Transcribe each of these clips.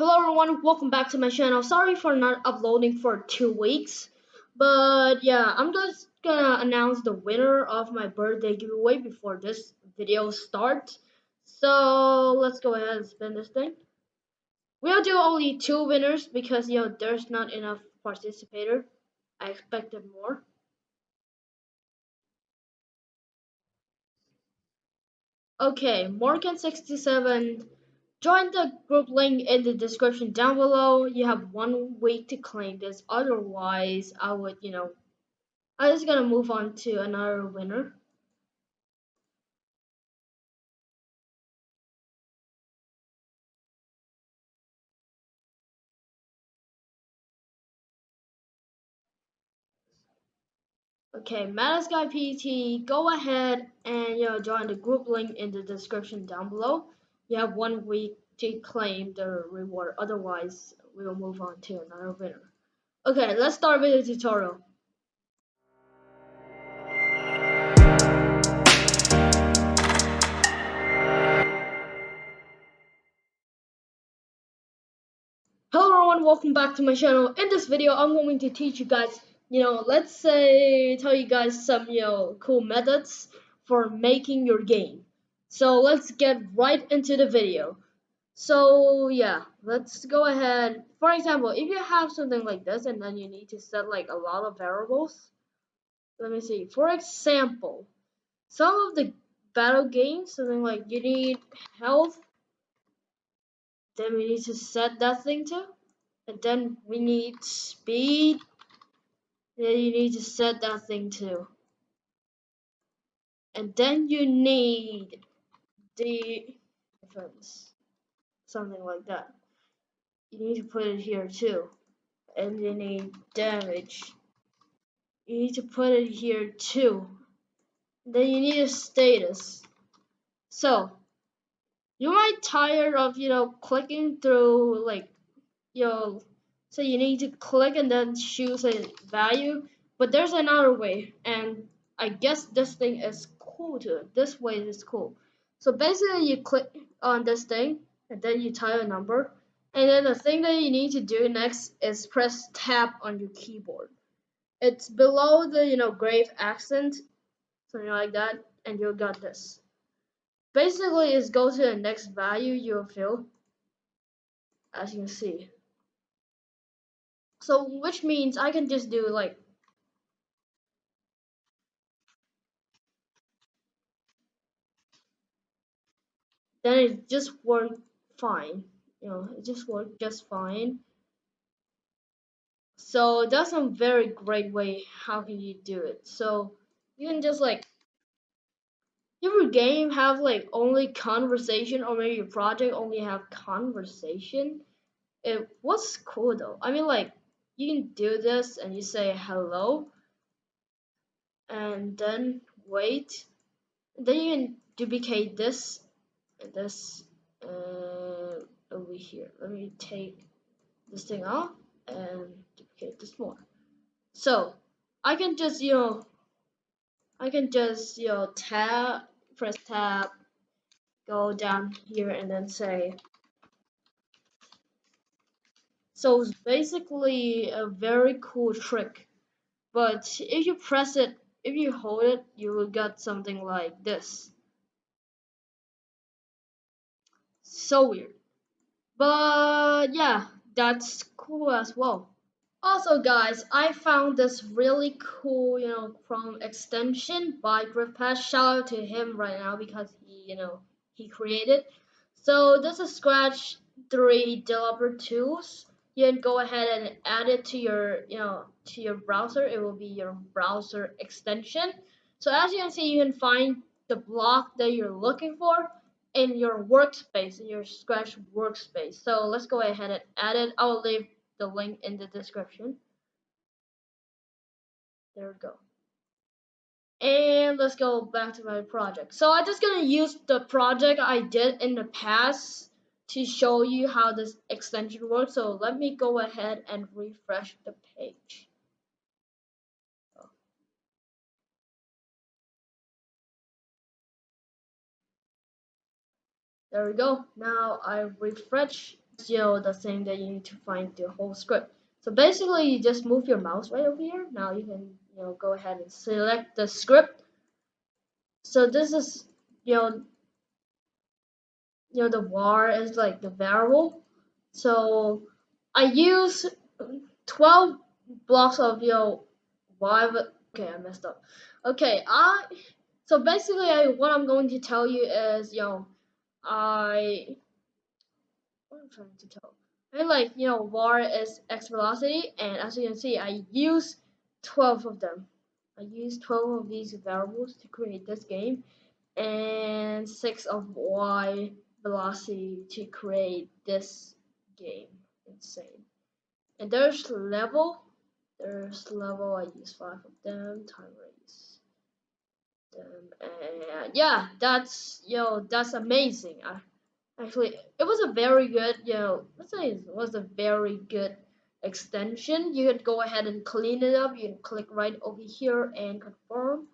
Hello everyone, welcome back to my channel. Sorry for not uploading for 2 weeks, but yeah, I'm just gonna announce the winner of my birthday giveaway before this video starts. So let's go ahead and spin this thing. We'll do only 2 winners because there's not enough participator. I expected more. Okay, Morgan67. Join the group link in the description down below. You have 1 week to claim this. Otherwise, I'm just gonna move on to another winner. Okay, PT, go ahead and join the group link in the description down below. You have 1 week to claim the reward. Otherwise, we will move on to another winner. Okay, let's start with the tutorial. Hello everyone, welcome back to my channel. In this video, I'm going to teach you guys, let's say, tell you guys some, cool methods for making your game. So let's get right into the video. So yeah, let's go ahead. For example, if you have something like this and then you need to set like a lot of variables, let me see. For example, some of the battle games, something like you need health, then we need to set that thing to. And then we need speed. Then you need to set that thing too. And then you need the defense. Something like that. You need to put it here too. And you need damage. You need to put it here too. Then you need a status. So you might tired of clicking through like so you need to click and then choose a value, but there's another way, and I guess this thing is cool too. This way is cool. So basically you click on this thing and then you type a number, and then the thing that you need to do next is press tab on your keyboard. It's below the grave accent, something like that, and you got this. Basically it's go to the next value you'll fill, as you can see. So which means I can just do like then it just worked fine. It just worked just fine. So that's a very great way how can you do it. So you can just like your game have like only conversation, or maybe your project only have conversation. It was cool though. I mean, like, you can do this and you say hello and then wait. And then you can duplicate this and this over here. Let me take this thing off and duplicate this more. So I can just tab, press tab, go down here and then say. So it's basically a very cool trick. But if you press it, if you hold it, you will get something like this. So weird. But yeah, that's cool as well. Also guys, I found this really cool, Chrome extension by griffpatch. Shout out to him right now because he created. So this is Scratch 3 developer tools. You can go ahead and add it to your browser. It will be your browser extension. So as you can see, you can find the block that you're looking for in your workspace, in your Scratch workspace. So let's go ahead and add it. I'll leave the link in the description. There we go. And let's go back to my project. So I'm just gonna use the project I did in the past to show you how this extension works. So let me go ahead and refresh the page. There we go. Now I refresh the thing that you need to find the whole script. So basically, you just move your mouse right over here. Now you can go ahead and select the script. So this is you know the var is like the variable. So I use 12 blocks of y. Okay, I messed up. Okay, so basically what I'm going to tell you is I what I'm trying to tell. I like var is x velocity, and as you can see, I use 12 of them. I use 12 of these variables to create this game, and 6 of y velocity to create this game. Insane. And there's level. I use 5 of them. Time race them, and yeah, that's amazing. Actually, it was a very good, let's say it was a very good extension. You could go ahead and clean it up. You can click right over here and confirm,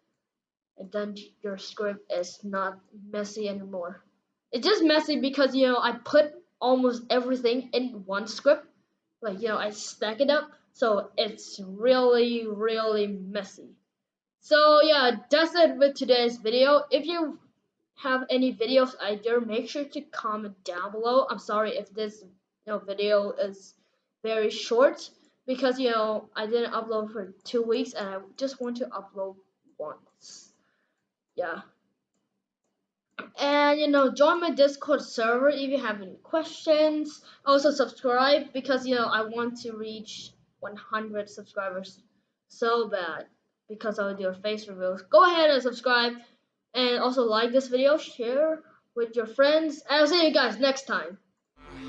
and then your script is not messy anymore. It's just messy because I put almost everything in one script. Like I stack it up, so it's really really messy. So yeah, that's it with today's video. If you have any videos idea, make sure to comment down below. I'm sorry if this video is very short because I didn't upload for 2 weeks and I just want to upload once. Yeah. And join my Discord server if you have any questions. Also subscribe because I want to reach 100 subscribers so bad because I will do a face reveals. Go ahead and subscribe and also like this video, share with your friends, and I'll see you guys next time.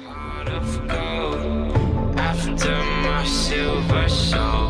Heart of gold, after my silver soul.